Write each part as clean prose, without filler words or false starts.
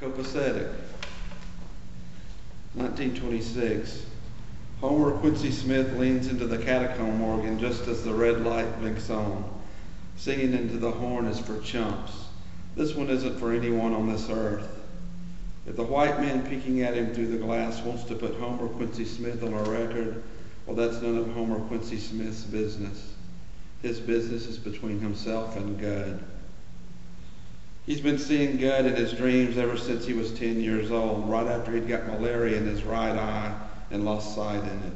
Copasetic, 1926. Homer Quincy Smith leans into the catacomb organ just as the red light blinks on. Singing into the horn is for chumps. This one isn't for anyone on this earth. If the white man peeking at him through the glass wants to put Homer Quincy Smith on a record, well, that's none of Homer Quincy Smith's business. His business is between himself and God. He's been seeing God in his dreams ever since he was 10 years old, right after he'd got malaria in his right eye and lost sight in it.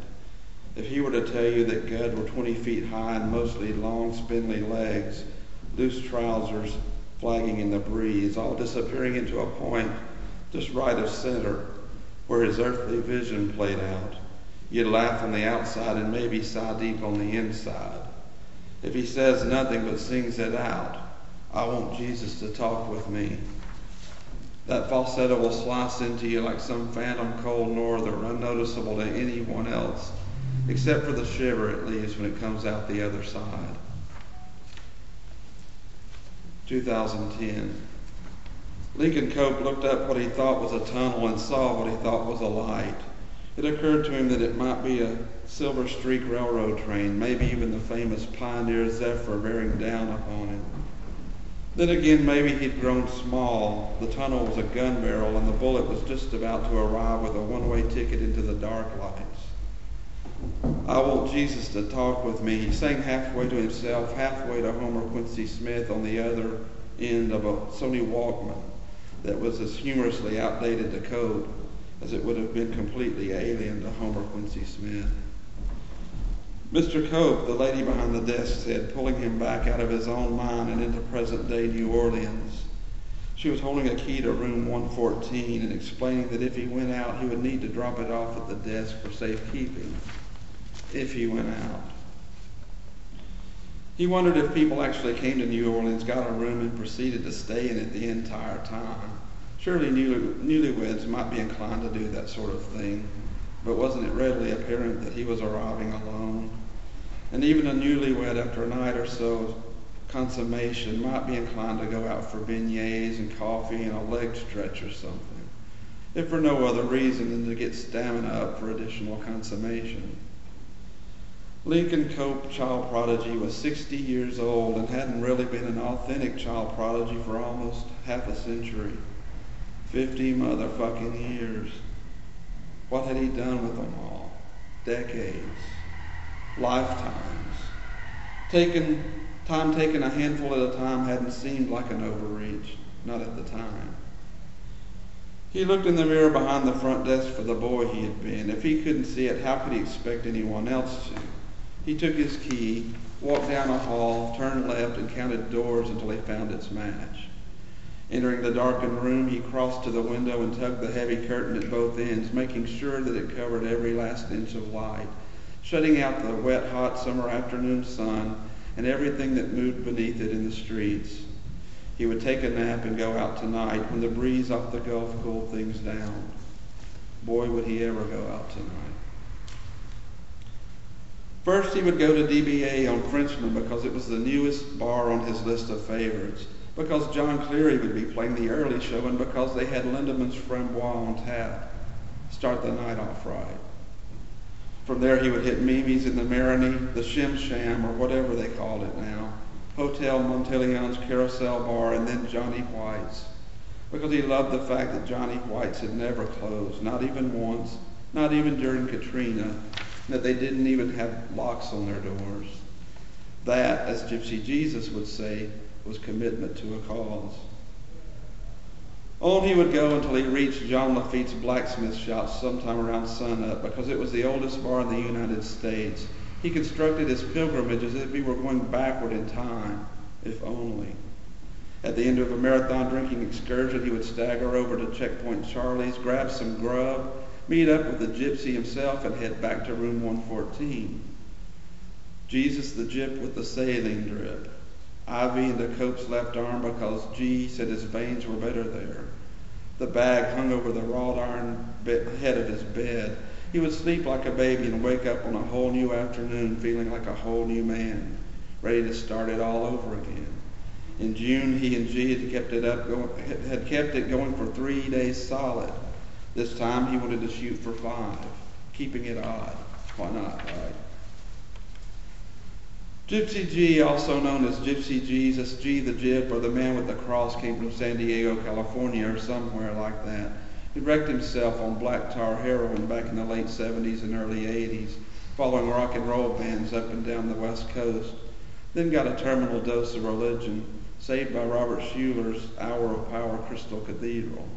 If he were to tell you that God were 20 feet high and mostly long, spindly legs, loose trousers flagging in the breeze, all disappearing into a point just right of center where his earthly vision played out, you'd laugh on the outside and maybe sigh deep on the inside. If he says nothing but sings it out, I want Jesus to talk with me, that falsetto will slice into you like some phantom cold norther, unnoticeable to anyone else, except for the shiver it leaves when it comes out the other side. 2010. Lincoln Cope looked up what he thought was a tunnel and saw what he thought was a light. It occurred to him that it might be a Silver Streak Railroad train, maybe even the famous Pioneer Zephyr bearing down upon him. Then again, maybe he'd grown small. The tunnel was a gun barrel, and the bullet was just about to arrive with a one-way ticket into the dark lights. I want Jesus to talk with me. He sang halfway to himself, halfway to Homer Quincy Smith on the other end of a Sony Walkman that was as humorously outdated to Cope as it would have been completely alien to Homer Quincy Smith. Mr. Cope, the lady behind the desk said, pulling him back out of his own mind and into present-day New Orleans. She was holding a key to room 114 and explaining that if he went out, he would need to drop it off at the desk for safekeeping. If he went out. He wondered if people actually came to New Orleans, got a room, and proceeded to stay in it the entire time. Surely newlyweds might be inclined to do that sort of thing, but wasn't it readily apparent that he was arriving alone? And even a newlywed, after a night or so of consummation, might be inclined to go out for beignets and coffee and a leg stretch or something, if for no other reason than to get stamina up for additional consummation. Lincoln Cope, child prodigy, was 60 years old and hadn't really been an authentic child prodigy for almost half a century. 50 motherfucking years. What had he done with them all? Decades. Lifetimes. Time taken a handful at a time hadn't seemed like an overreach. Not at the time. He looked in the mirror behind the front desk for the boy he had been. If he couldn't see it, how could he expect anyone else to? He took his key, walked down a hall, turned left, and counted doors until he found its match. Entering the darkened room, he crossed to the window and tugged the heavy curtain at both ends, making sure that it covered every last inch of light, shutting out the wet, hot summer afternoon sun and everything that moved beneath it in the streets. He would take a nap and go out tonight when the breeze off the Gulf cooled things down. Boy, would he ever go out tonight. First, he would go to DBA on Frenchman because it was the newest bar on his list of favorites, because John Cleary would be playing the early show, and because they had Lindemann's Framboise on tap. Start the night off right. From there, he would hit Mimi's in the Marigny, the Shim Sham, or whatever they called it now, Hotel Monteleon's Carousel Bar, and then Johnny White's, because he loved the fact that Johnny White's had never closed, not even once, not even during Katrina, that they didn't even have locks on their doors. That, as Gypsy Jesus would say, was commitment to a cause. On he would go until he reached John Lafitte's blacksmith shop sometime around sunup, because it was the oldest bar in the United States. He constructed his pilgrimage as if he were going backward in time, if only. At the end of a marathon drinking excursion, he would stagger over to Checkpoint Charlie's, grab some grub, meet up with the gypsy himself, and head back to room 114. Jesus the Gyp with the saline drip. IV into Cope's left arm because G said his veins were better there. The bag hung over the wrought iron head of his bed. He would sleep like a baby and wake up on a whole new afternoon feeling like a whole new man, ready to start it all over again. In June, he and G had kept it going for 3 days solid. This time, he wanted to shoot for 5, keeping it odd. Why not, right? Gypsy G, also known as Gypsy Jesus, G the Gyp, or the man with the cross, came from San Diego, California, or somewhere like that. He wrecked himself on black tar heroin back in the late 70s and early 80s, following rock and roll bands up and down the West Coast. Then got a terminal dose of religion, saved by Robert Schuller's Hour of Power Crystal Cathedral.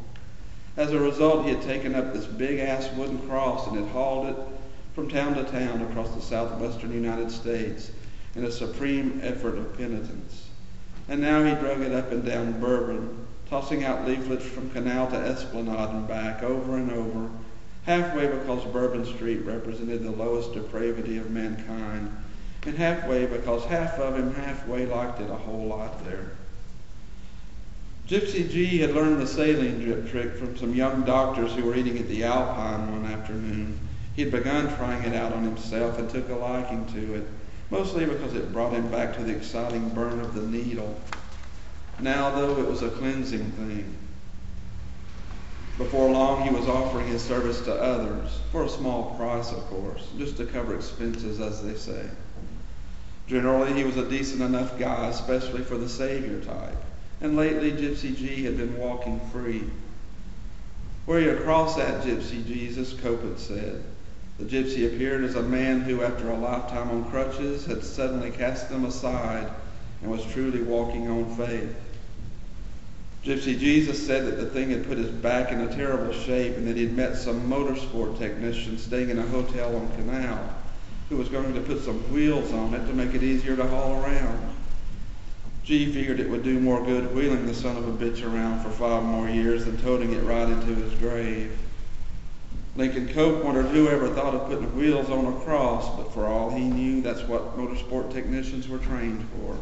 As a result, he had taken up this big-ass wooden cross and had hauled it from town to town across the southwestern United States in a supreme effort of penitence. And now he drug it up and down Bourbon, tossing out leaflets from Canal to Esplanade and back over and over, halfway because Bourbon Street represented the lowest depravity of mankind, and halfway because half of him halfway liked it a whole lot there. Gypsy G had learned the saline drip trick from some young doctors who were eating at the Alpine one afternoon. He had begun trying it out on himself and took a liking to it, mostly because it brought him back to the exciting burn of the needle. Now, though, it was a cleansing thing. Before long, he was offering his service to others, for a small price, of course, just to cover expenses, as they say. Generally, he was a decent enough guy, especially for the Savior type, and lately Gypsy G had been walking free. "Where you cross at, Gypsy Jesus?" Cope had said. The gypsy appeared as a man who, after a lifetime on crutches, had suddenly cast them aside and was truly walking on faith. Gypsy Jesus said that the thing had put his back in a terrible shape and that he had met some motorsport technician staying in a hotel on Canal who was going to put some wheels on it to make it easier to haul around. G figured it would do more good wheeling the son of a bitch around for 5 more years than toting it right into his grave. Lincoln Cope wondered whoever thought of putting wheels on a cross, but for all he knew, that's what motorsport technicians were trained for.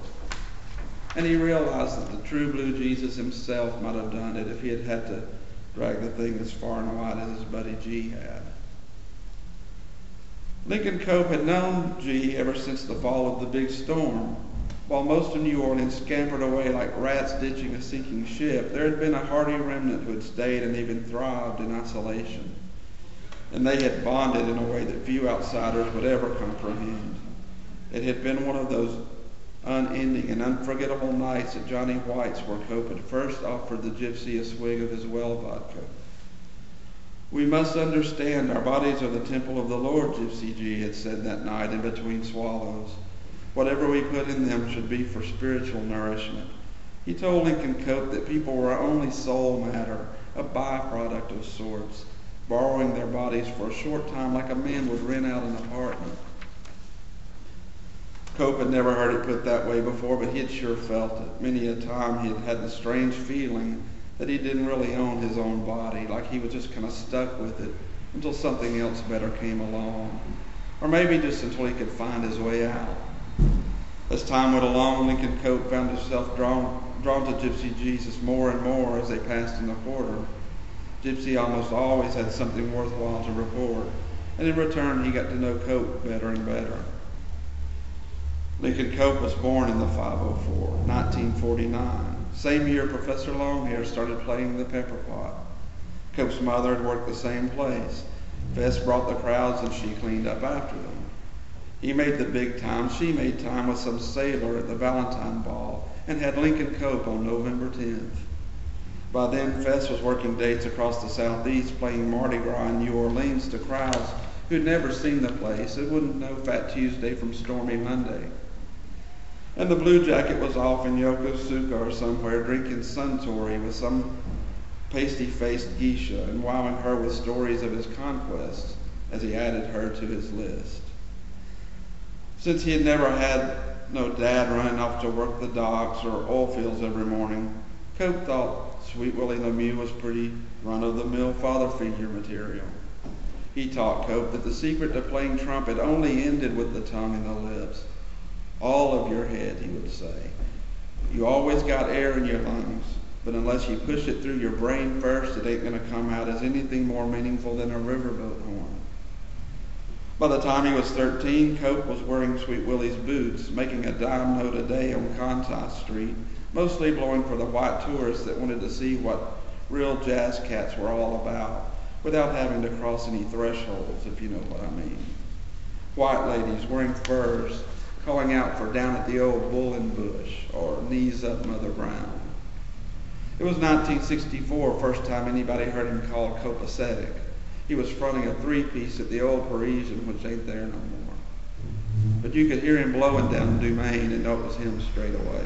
And he realized that the true blue Jesus himself might have done it if he had had to drag the thing as far and wide as his buddy G had. Lincoln Cope had known G ever since the fall of the big storm. While most of New Orleans scampered away like rats ditching a sinking ship, there had been a hardy remnant who had stayed and even thrived in isolation. And they had bonded in a way that few outsiders would ever comprehend. It had been one of those unending and unforgettable nights at Johnny White's where Cope had first offered the gypsy a swig of his well vodka. "We must understand our bodies are the temple of the Lord," Gypsy G had said that night in between swallows. "Whatever we put in them should be for spiritual nourishment." He told Lincoln Cope that people were only soul matter, a byproduct of sorts, borrowing their bodies for a short time like a man would rent out an apartment. Cope had never heard it put that way before, but he had sure felt it. Many a time he had had the strange feeling that he didn't really own his own body, like he was just kind of stuck with it until something else better came along. Or maybe just until he could find his way out. As time went along, Lincoln Cope found himself drawn to Gypsy Jesus more and more as they passed in the quarter. Gypsy almost always had something worthwhile to report, and in return he got to know Cope better and better. Lincoln Cope was born in the 504, 1949, same year Professor Longhair started playing the pepper pot. Cope's mother had worked the same place. Fess brought the crowds and she cleaned up after them. He made the big time, she made time with some sailor at the Valentine Ball and had Lincoln Cope on November 10th. By then, Fess was working dates across the southeast playing Mardi Gras in New Orleans to crowds who'd never seen the place and wouldn't know Fat Tuesday from Stormy Monday. And the Blue Jacket was off in Yokosuka or somewhere drinking Suntory with some pasty-faced geisha and wowing her with stories of his conquests as he added her to his list. Since he had never had no dad running off to work the docks or oil fields every morning, Cope thought Sweet Willie Lemieux was pretty run-of-the-mill father figure material. He taught Cope that the secret to playing trumpet only ended with the tongue and the lips. All of your head, he would say. You always got air in your lungs, but unless you push it through your brain first, it ain't going to come out as anything more meaningful than a riverboat horn. By the time he was 13, Cope was wearing Sweet Willie's boots, making a dime note a day on Contest Street, mostly blowing for the white tourists that wanted to see what real jazz cats were all about, without having to cross any thresholds, if you know what I mean. White ladies wearing furs, calling out for Down at the Old Bull and Bush, or Knees Up Mother Brown. It was 1964, first time anybody heard him called Copasetic. He was fronting a three-piece at the Old Parisian, which ain't there no more. But you could hear him blowing down Dumaine and know it was him straight away.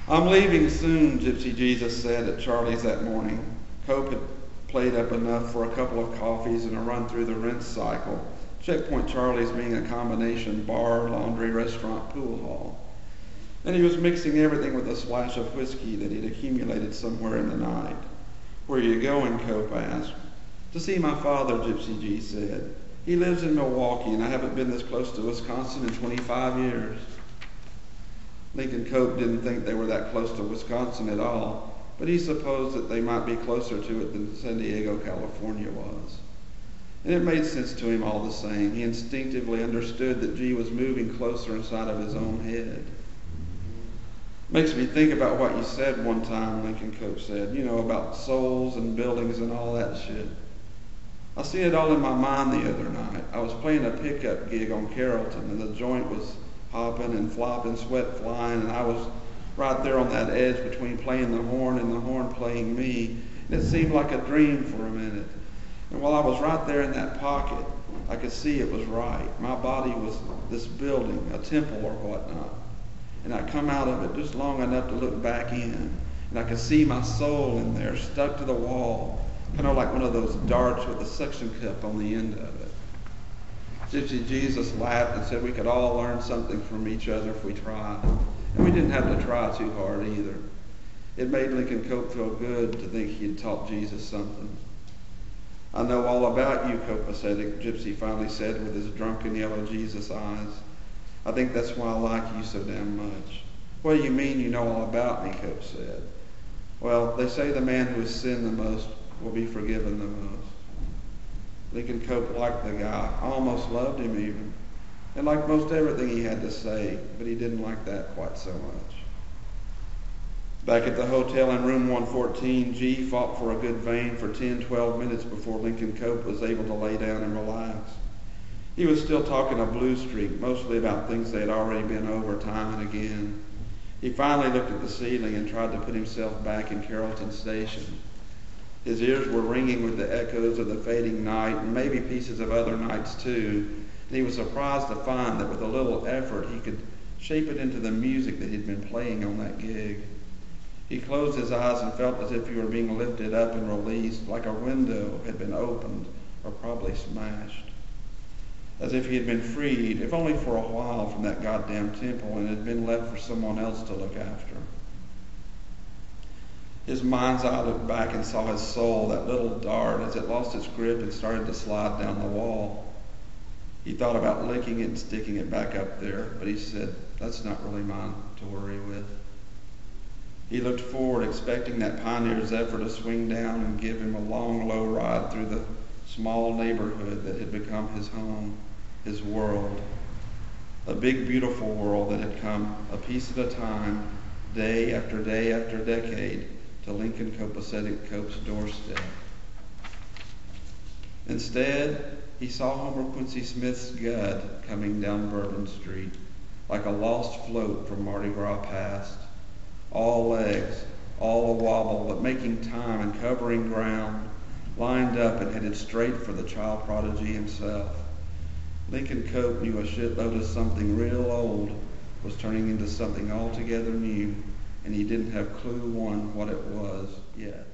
I'm leaving soon, Gypsy Jesus said at Charlie's that morning. Cope had played up enough for a couple of coffees and a run through the rinse cycle. Checkpoint Charlie's being a combination bar, laundry, restaurant, pool hall. And he was mixing everything with a splash of whiskey that he'd accumulated somewhere in the night. Where are you going, Cope asked. To see my father, Gypsy G said. He lives in Milwaukee, and I haven't been this close to Wisconsin in 25 years. Lincoln Cope didn't think they were that close to Wisconsin at all, but he supposed that they might be closer to it than San Diego, California was. And it made sense to him all the same. He instinctively understood that G was moving closer inside of his own head. Makes me think about what you said one time, Lincoln Cope said, about souls and buildings and all that shit. I seen it all in my mind the other night. I was playing a pickup gig on Carrollton, and the joint was hopping and flopping, sweat flying, and I was right there on that edge between playing the horn and the horn playing me, and it seemed like a dream for a minute. And while I was right there in that pocket, I could see it was right. My body was this building, a temple or whatnot. And I come out of it just long enough to look back in. And I could see my soul in there, stuck to the wall, kind of like one of those darts with a suction cup on the end of it. Gypsy Jesus laughed and said we could all learn something from each other if we tried. And we didn't have to try too hard either. It made Lincoln Cope feel good to think he had taught Jesus something. I know all about you, Copasetic, Gypsy finally said with his drunken yellow Jesus eyes. I think that's why I like you so damn much. What do you mean you know all about me, Cope said. Well, they say the man who has sinned the most will be forgiven the most. Lincoln Cope liked the guy, almost loved him even, and liked most everything he had to say, but he didn't like that quite so much. Back at the hotel in room 114, G fought for a good vein for 10-12 minutes before Lincoln Cope was able to lay down and relax. He was still talking a blue streak, mostly about things they had already been over time and again. He finally looked at the ceiling and tried to put himself back in Carrollton Station. His ears were ringing with the echoes of the fading night and maybe pieces of other nights too, and he was surprised to find that with a little effort he could shape it into the music that he'd been playing on that gig. He closed his eyes and felt as if he were being lifted up and released, like a window had been opened or probably smashed. As if he had been freed, if only for a while, from that goddamn temple and had been left for someone else to look after. His mind's eye looked back and saw his soul, that little dart, as it lost its grip and started to slide down the wall. He thought about licking it and sticking it back up there, but he said, that's not really mine to worry with. He looked forward, expecting that pioneer Zephyr to swing down and give him a long, low ride through the small neighborhood that had become his home, his world. A big, beautiful world that had come a piece at a time, day after decade, to Lincoln Copasetic Cope's doorstep. Instead, he saw Homer Quincy Smith's Gud coming down Bourbon Street, like a lost float from Mardi Gras past, all legs, all a wobble, but making time and covering ground, lined up and headed straight for the child prodigy himself. Lincoln Cope knew a shitload of something real old was turning into something altogether new, and he didn't have clue one what it was yet.